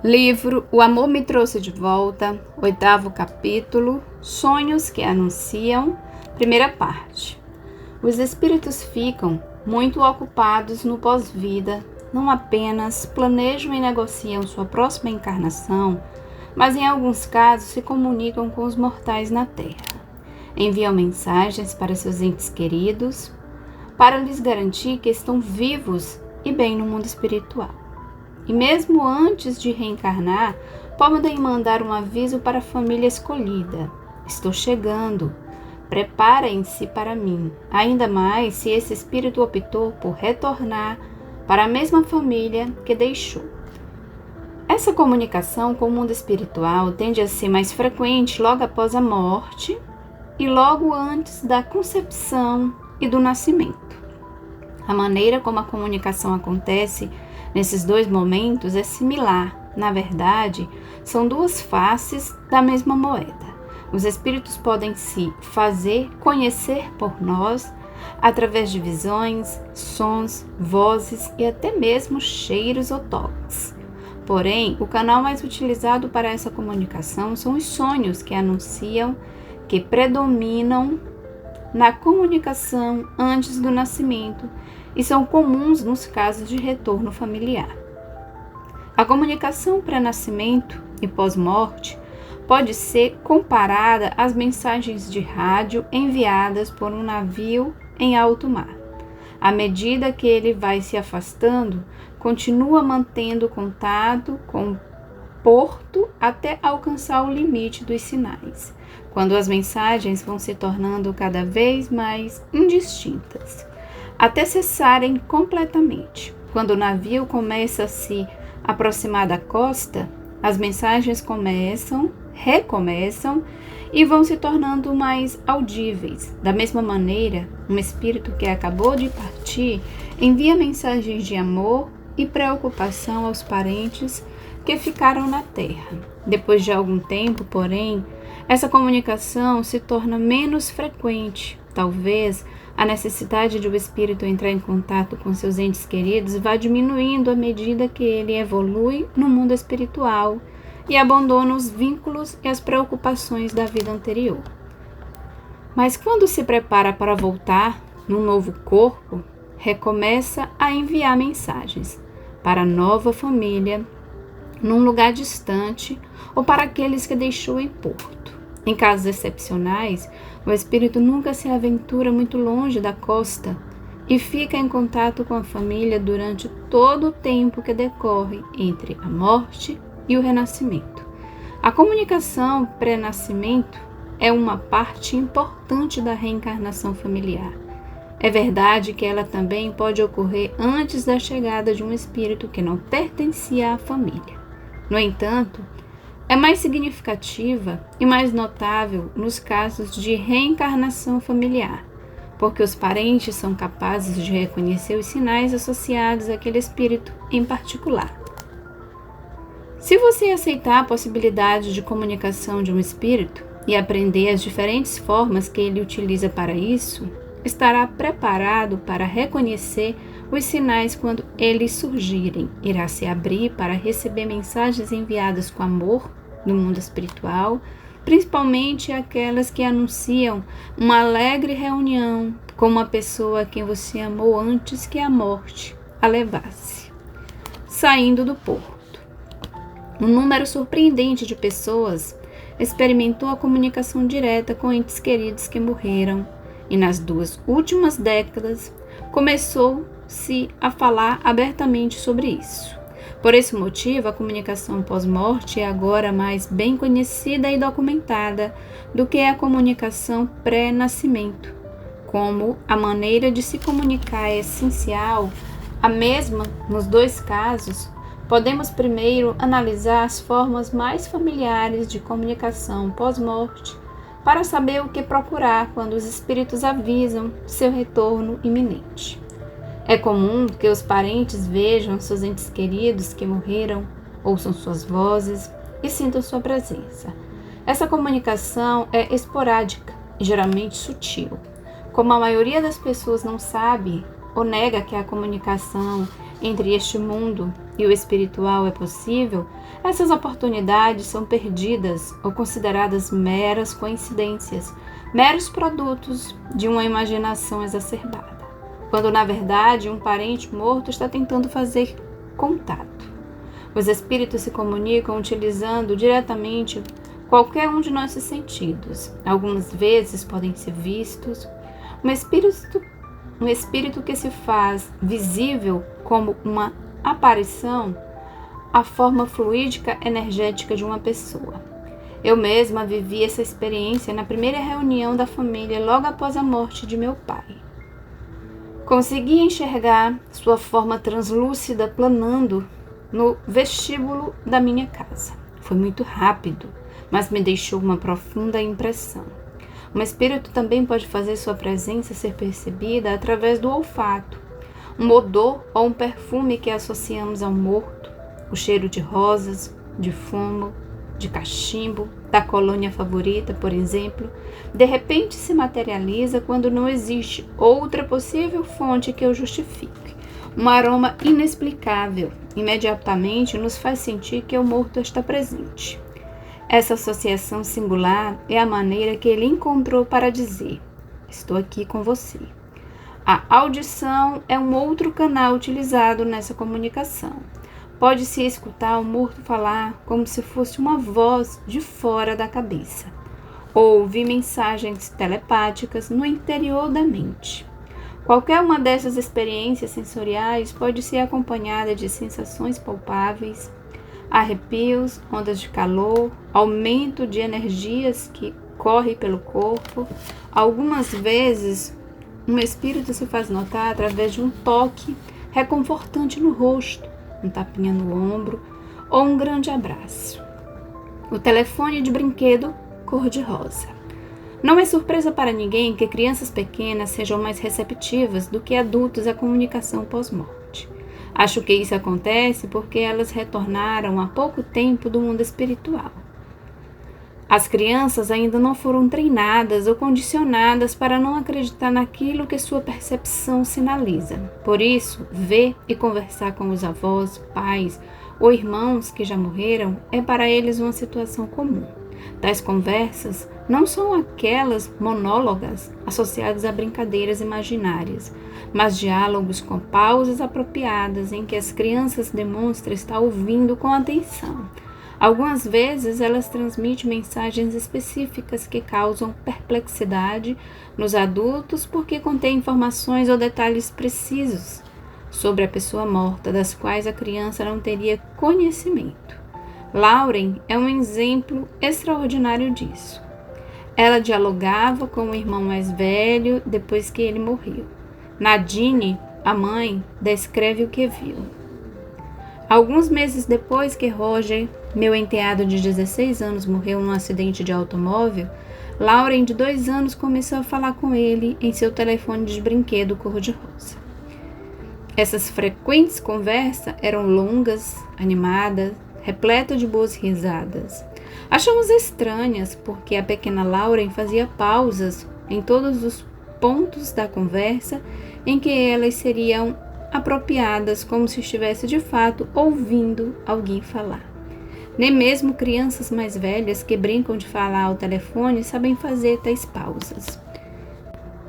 Livro O Amor Me Trouxe de Volta, 8º capítulo, Sonhos que Anunciam, primeira parte. Os espíritos ficam muito ocupados no pós-vida, não apenas planejam e negociam sua próxima encarnação, mas em alguns casos se comunicam com os mortais na Terra. Enviam mensagens para seus entes queridos, para lhes garantir que estão vivos e bem no mundo espiritual. E mesmo antes de reencarnar, podem mandar um aviso para a família escolhida. Estou chegando. Preparem-se para mim. Ainda mais se esse espírito optou por retornar para a mesma família que deixou. Essa comunicação com o mundo espiritual tende a ser mais frequente logo após a morte e logo antes da concepção e do nascimento. A maneira como a comunicação acontece nesses dois momentos é similar. Na verdade, são duas faces da mesma moeda. Os espíritos podem se fazer conhecer por nós através de visões, sons, vozes e até mesmo cheiros ou toques. Porém, o canal mais utilizado para essa comunicação são os sonhos que anunciam que predominam na comunicação antes do nascimento e são comuns nos casos de retorno familiar. A comunicação pré-nascimento e pós-morte pode ser comparada às mensagens de rádio enviadas por um navio em alto mar. À medida que ele vai se afastando, continua mantendo contato com o porto até alcançar o limite dos sinais, quando as mensagens vão se tornando cada vez mais indistintas, até cessarem completamente. Quando o navio começa a se aproximar da costa, as mensagens recomeçam e vão se tornando mais audíveis. Da mesma maneira, um espírito que acabou de partir envia mensagens de amor e preocupação aos parentes que ficaram na Terra. Depois de algum tempo, porém, essa comunicação se torna menos frequente. Talvez a necessidade de o espírito entrar em contato com seus entes queridos vá diminuindo à medida que ele evolui no mundo espiritual e abandona os vínculos e as preocupações da vida anterior. Mas quando se prepara para voltar num novo corpo, recomeça a enviar mensagens para a nova família, num lugar distante ou para aqueles que deixou em porto. Em casos excepcionais, o espírito nunca se aventura muito longe da costa e fica em contato com a família durante todo o tempo que decorre entre a morte e o renascimento. A comunicação pré-nascimento é uma parte importante da reencarnação familiar. É verdade que ela também pode ocorrer antes da chegada de um espírito que não pertencia à família. No entanto, é mais significativa e mais notável nos casos de reencarnação familiar, porque os parentes são capazes de reconhecer os sinais associados àquele espírito em particular. Se você aceitar a possibilidade de comunicação de um espírito e aprender as diferentes formas que ele utiliza para isso, estará preparado para reconhecer os sinais quando eles surgirem. Irá se abrir para receber mensagens enviadas com amor no mundo espiritual, principalmente aquelas que anunciam uma alegre reunião com uma pessoa a quem você amou antes que a morte a levasse. Saindo do porto. Um número surpreendente de pessoas experimentou a comunicação direta com entes queridos que morreram, e nas 2 últimas décadas começou-se a falar abertamente sobre isso. Por esse motivo, a comunicação pós-morte é agora mais bem conhecida e documentada do que a comunicação pré-nascimento. Como a maneira de se comunicar é essencial, a mesma nos 2 casos, podemos primeiro analisar as formas mais familiares de comunicação pós-morte para saber o que procurar quando os espíritos avisam seu retorno iminente. É comum que os parentes vejam seus entes queridos que morreram, ouçam suas vozes e sintam sua presença. Essa comunicação é esporádica e geralmente sutil. Como a maioria das pessoas não sabe ou nega que a comunicação entre este mundo e o espiritual é possível, essas oportunidades são perdidas ou consideradas meras coincidências, meros produtos de uma imaginação exacerbada, quando na verdade um parente morto está tentando fazer contato. Os espíritos se comunicam utilizando diretamente qualquer um de nossos sentidos. Algumas vezes podem ser vistos. Um espírito que se faz visível como uma aparição, a forma fluídica energética de uma pessoa. Eu mesma vivi essa experiência na primeira reunião da família logo após a morte de meu pai. Consegui enxergar sua forma translúcida planando no vestíbulo da minha casa. Foi muito rápido, mas me deixou uma profunda impressão. Um espírito também pode fazer sua presença ser percebida através do olfato, um odor ou um perfume que associamos ao morto, o cheiro de rosas, de fumo, de cachimbo, da colônia favorita, por exemplo, de repente se materializa quando não existe outra possível fonte que o justifique. Um aroma inexplicável imediatamente nos faz sentir que o morto está presente. Essa associação singular é a maneira que ele encontrou para dizer: estou aqui com você. A audição é um outro canal utilizado nessa comunicação. Pode-se escutar o morto falar como se fosse uma voz de fora da cabeça, ou ouvir mensagens telepáticas no interior da mente. Qualquer uma dessas experiências sensoriais pode ser acompanhada de sensações palpáveis, arrepios, ondas de calor, aumento de energias que correm pelo corpo. Algumas vezes, um espírito se faz notar através de um toque reconfortante no rosto, um tapinha no ombro ou um grande abraço. O telefone de brinquedo cor-de-rosa. Não é surpresa para ninguém que crianças pequenas sejam mais receptivas do que adultos à comunicação pós-morte. Acho que isso acontece porque elas retornaram há pouco tempo do mundo espiritual. As crianças ainda não foram treinadas ou condicionadas para não acreditar naquilo que sua percepção sinaliza. Por isso, ver e conversar com os avós, pais ou irmãos que já morreram é para eles uma situação comum. Tais conversas não são aquelas monólogas associadas a brincadeiras imaginárias, mas diálogos com pausas apropriadas em que as crianças demonstram estar ouvindo com atenção. Algumas vezes elas transmitem mensagens específicas que causam perplexidade nos adultos porque contêm informações ou detalhes precisos sobre a pessoa morta, das quais a criança não teria conhecimento. Lauren é um exemplo extraordinário disso. Ela dialogava com o irmão mais velho depois que ele morreu. Nadine, a mãe, descreve o que viu. Alguns meses depois que Roger, meu enteado de 16 anos, morreu num acidente de automóvel, Lauren, de 2 anos, começou a falar com ele em seu telefone de brinquedo cor-de-rosa. Essas frequentes conversas eram longas, animadas, repletas de boas risadas. Achamos estranhas porque a pequena Lauren fazia pausas em todos os pontos da conversa em que elas seriam apropriadas, como se estivesse de fato ouvindo alguém falar. Nem mesmo crianças mais velhas que brincam de falar ao telefone sabem fazer tais pausas.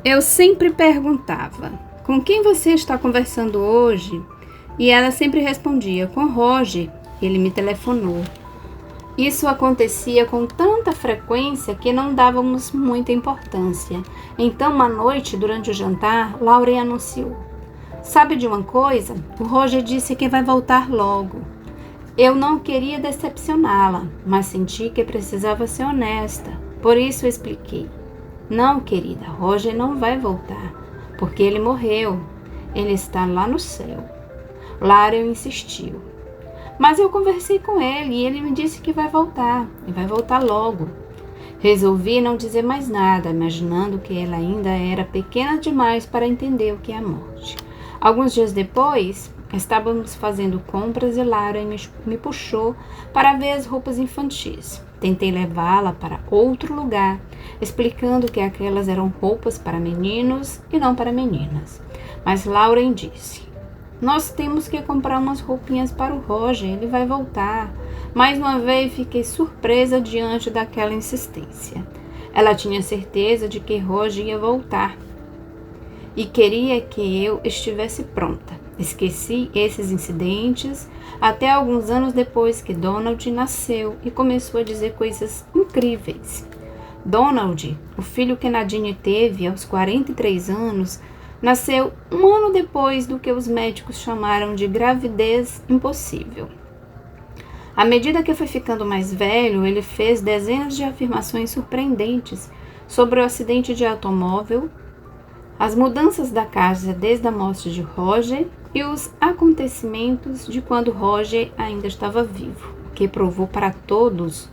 Eu sempre perguntava: com quem você está conversando hoje? E ela sempre respondia: com Roger, ele me telefonou. Isso acontecia com tanta frequência que não dávamos muita importância. Então, uma noite, durante o jantar, Lauren anunciou: sabe de uma coisa? O Roger disse que vai voltar logo. Eu não queria decepcioná-la, mas senti que precisava ser honesta. Por isso eu expliquei: não, querida, Roger não vai voltar, porque ele morreu. Ele está lá no céu. Lauren insistiu: mas eu conversei com ele e ele me disse que vai voltar, e vai voltar logo. Resolvi não dizer mais nada, imaginando que ela ainda era pequena demais para entender o que é a morte. Alguns dias depois, estávamos fazendo compras e Lauren me puxou para ver as roupas infantis. Tentei levá-la para outro lugar, explicando que aquelas eram roupas para meninos e não para meninas. Mas Lauren disse: nós temos que comprar umas roupinhas para o Roger, ele vai voltar. Mais uma vez fiquei surpresa diante daquela insistência. Ela tinha certeza de que Roger ia voltar e queria que eu estivesse pronta. Esqueci esses incidentes até alguns anos depois que Donald nasceu e começou a dizer coisas incríveis. Donald, o filho que Nadine teve aos 43 anos, nasceu um ano depois do que os médicos chamaram de gravidez impossível. À medida que foi ficando mais velho, ele fez dezenas de afirmações surpreendentes sobre o acidente de automóvel, as mudanças da casa desde a morte de Roger e os acontecimentos de quando Roger ainda estava vivo, o que provou para todos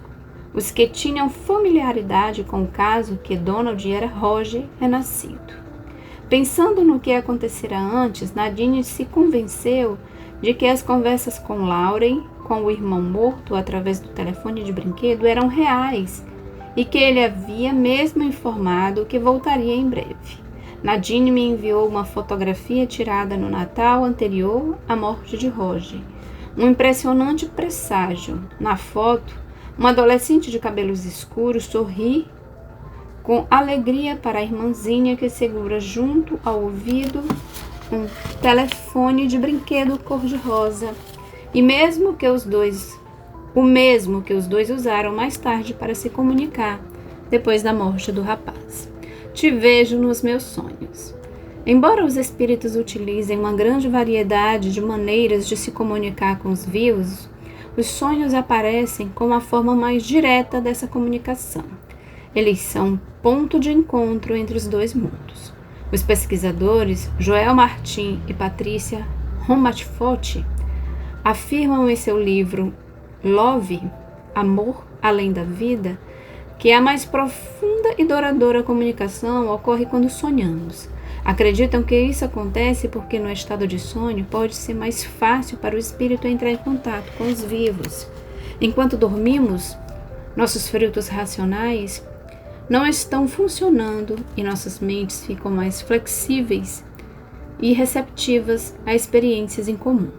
os que tinham familiaridade com o caso que Donald era Roger renascido. Pensando no que acontecera antes, Nadine se convenceu de que as conversas com Lauren, com o irmão morto através do telefone de brinquedo, eram reais e que ele havia mesmo informado que voltaria em breve. Nadine me enviou uma fotografia tirada no Natal anterior à morte de Roger. Um impressionante presságio. Na foto, uma adolescente de cabelos escuros sorri com alegria para a irmãzinha que segura junto ao ouvido um telefone de brinquedo cor-de-rosa, e o mesmo que os dois usaram mais tarde para se comunicar depois da morte do rapaz. Te vejo nos meus sonhos. Embora os espíritos utilizem uma grande variedade de maneiras de se comunicar com os vivos, os sonhos aparecem como a forma mais direta dessa comunicação. Eles são um ponto de encontro entre os dois mundos. Os pesquisadores Joel Martin e Patrícia Romatifotti afirmam em seu livro Love, Amor Além da Vida, que a mais profunda e duradoura comunicação ocorre quando sonhamos. Acreditam que isso acontece porque no estado de sonho pode ser mais fácil para o espírito entrar em contato com os vivos. Enquanto dormimos, nossos filtros racionais não estão funcionando e nossas mentes ficam mais flexíveis e receptivas a experiências em comum.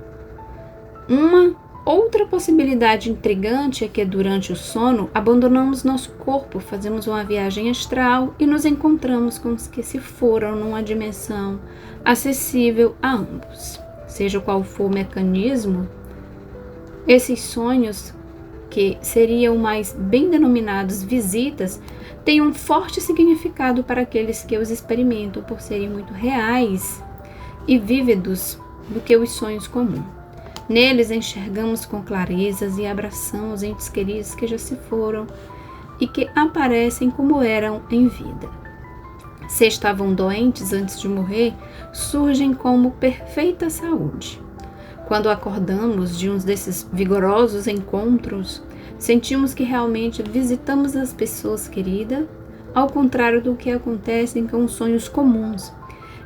Uma outra possibilidade intrigante é que durante o sono abandonamos nosso corpo, fazemos uma viagem astral e nos encontramos com os que se foram numa dimensão acessível a ambos. Seja qual for o mecanismo, esses sonhos, que seriam mais bem denominados visitas, têm um forte significado para aqueles que os experimentam por serem muito reais e vívidos do que os sonhos comuns. Neles enxergamos com clarezas e abraçamos os entes queridos que já se foram e que aparecem como eram em vida. Se estavam doentes antes de morrer, surgem como perfeita saúde. Quando acordamos de um desses vigorosos encontros, sentimos que realmente visitamos as pessoas queridas, ao contrário do que acontece com os sonhos comuns.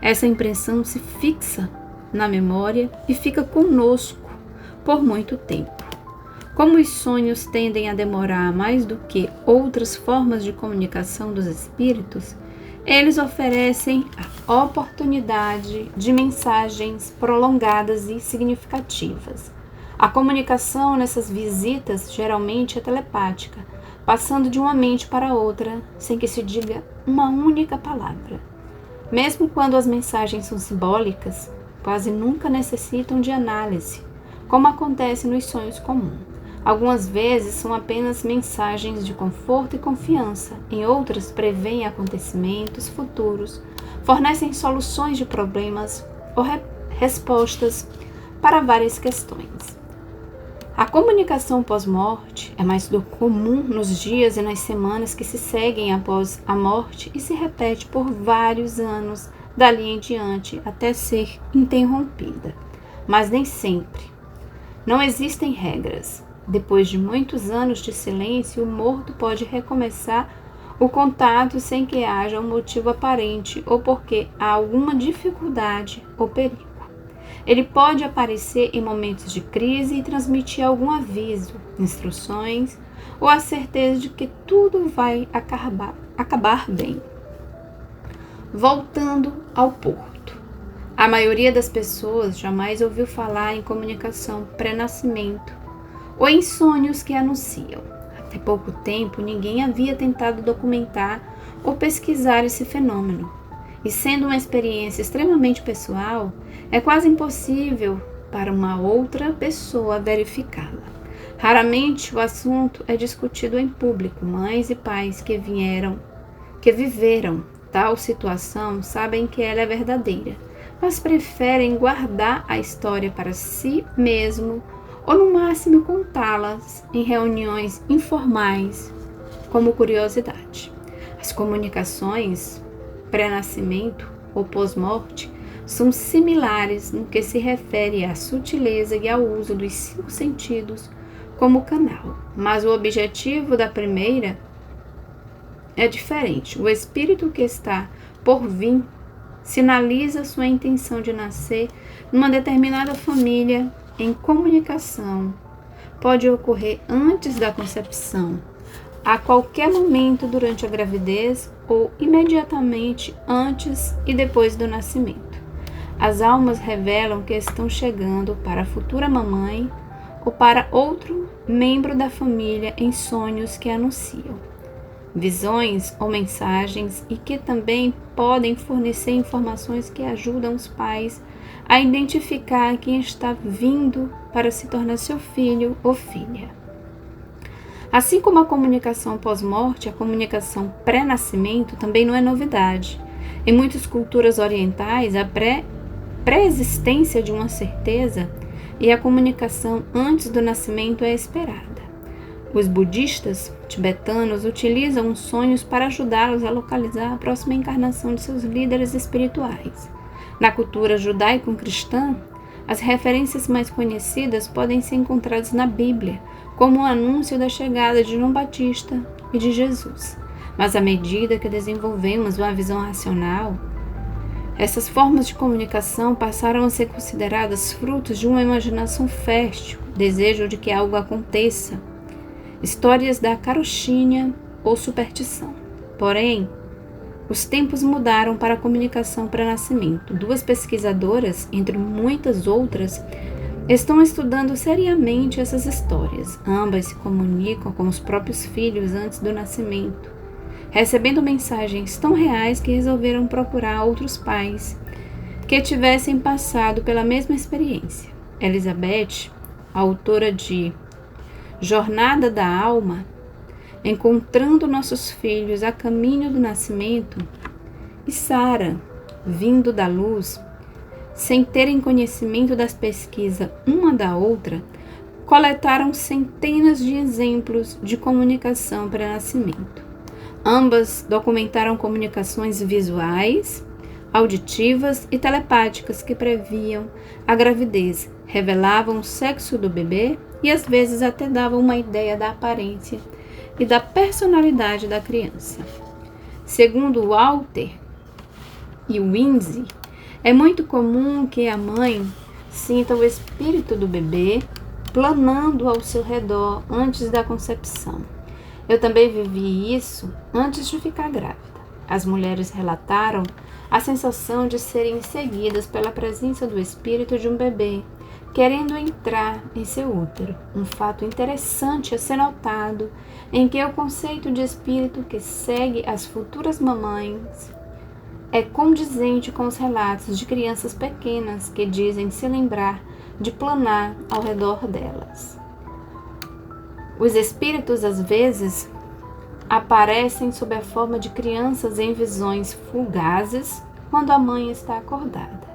Essa impressão se fixa na memória e fica conosco por muito tempo. Como os sonhos tendem a demorar mais do que outras formas de comunicação dos espíritos, eles oferecem a oportunidade de mensagens prolongadas e significativas. A comunicação nessas visitas geralmente é telepática, passando de uma mente para outra sem que se diga uma única palavra. Mesmo quando as mensagens são simbólicas, quase nunca necessitam de análise, como acontece nos sonhos comuns. Algumas vezes são apenas mensagens de conforto e confiança, em outras prevêem acontecimentos futuros, fornecem soluções de problemas ou respostas para várias questões. A comunicação pós-morte é mais do comum nos dias e nas semanas que se seguem após a morte e se repete por vários anos dali em diante até ser interrompida, mas nem sempre. Não existem regras. Depois de muitos anos de silêncio, o morto pode recomeçar o contato sem que haja um motivo aparente ou porque há alguma dificuldade ou perigo. Ele pode aparecer em momentos de crise e transmitir algum aviso, instruções ou a certeza de que tudo vai acabar bem. Voltando ao porto. A maioria das pessoas jamais ouviu falar em comunicação pré-nascimento ou em sonhos que anunciam. Até pouco tempo, ninguém havia tentado documentar ou pesquisar esse fenômeno. E sendo uma experiência extremamente pessoal, é quase impossível para uma outra pessoa verificá-la. Raramente o assunto é discutido em público. Mães e pais que viveram tal situação sabem que ela é verdadeira, mas preferem guardar a história para si mesmo ou no máximo contá-las em reuniões informais como curiosidade. As comunicações pré-nascimento ou pós-morte são similares no que se refere à sutileza e ao uso dos 5 sentidos como canal, mas o objetivo da primeira é diferente. O espírito que está por vir sinaliza sua intenção de nascer numa determinada família em comunicação. Pode ocorrer antes da concepção, a qualquer momento durante a gravidez ou imediatamente antes e depois do nascimento. As almas revelam que estão chegando para a futura mamãe ou para outro membro da família em sonhos que anunciam visões ou mensagens e que também podem fornecer informações que ajudam os pais a identificar quem está vindo para se tornar seu filho ou filha. Assim como a comunicação pós-morte, a comunicação pré-nascimento também não é novidade. Em muitas culturas orientais, a pré-existência de uma certeza e a comunicação antes do nascimento é esperada. Os budistas tibetanos utilizam os sonhos para ajudá-los a localizar a próxima encarnação de seus líderes espirituais. Na cultura judaico-cristã, as referências mais conhecidas podem ser encontradas na Bíblia, como o anúncio da chegada de João Batista e de Jesus. Mas à medida que desenvolvemos uma visão racional, essas formas de comunicação passaram a ser consideradas frutos de uma imaginação fértil, desejo de que algo aconteça, histórias da carochinha ou superstição. Porém, os tempos mudaram para a comunicação pré-nascimento. 2 pesquisadoras, entre muitas outras, estão estudando seriamente essas histórias. Ambas se comunicam com os próprios filhos antes do nascimento, recebendo mensagens tão reais que resolveram procurar outros pais que tivessem passado pela mesma experiência. Elizabeth, autora de Jornada da Alma, Encontrando Nossos Filhos a Caminho do Nascimento, e Sarah, Vindo da Luz, sem terem conhecimento das pesquisas uma da outra, coletaram centenas de exemplos de comunicação pré-nascimento. Ambas documentaram comunicações visuais, auditivas e telepáticas que previam a gravidez, revelavam o sexo do bebê e às vezes até davam uma ideia da aparência e da personalidade da criança. Segundo Walter e Wynne, é muito comum que a mãe sinta o espírito do bebê planando ao seu redor antes da concepção. Eu também vivi isso antes de ficar grávida. As mulheres relataram a sensação de serem seguidas pela presença do espírito de um bebê querendo entrar em seu útero. Um fato interessante a ser notado em que o conceito de espírito que segue as futuras mamães é condizente com os relatos de crianças pequenas que dizem se lembrar de planar ao redor delas. Os espíritos às vezes aparecem sob a forma de crianças em visões fugazes quando a mãe está acordada.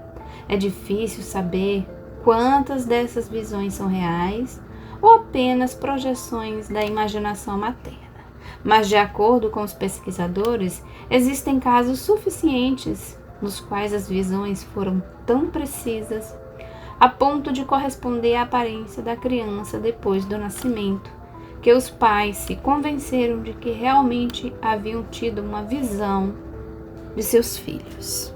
É difícil saber quantas dessas visões são reais ou apenas projeções da imaginação materna. Mas, de acordo com os pesquisadores, existem casos suficientes nos quais as visões foram tão precisas a ponto de corresponder à aparência da criança depois do nascimento, que os pais se convenceram de que realmente haviam tido uma visão de seus filhos.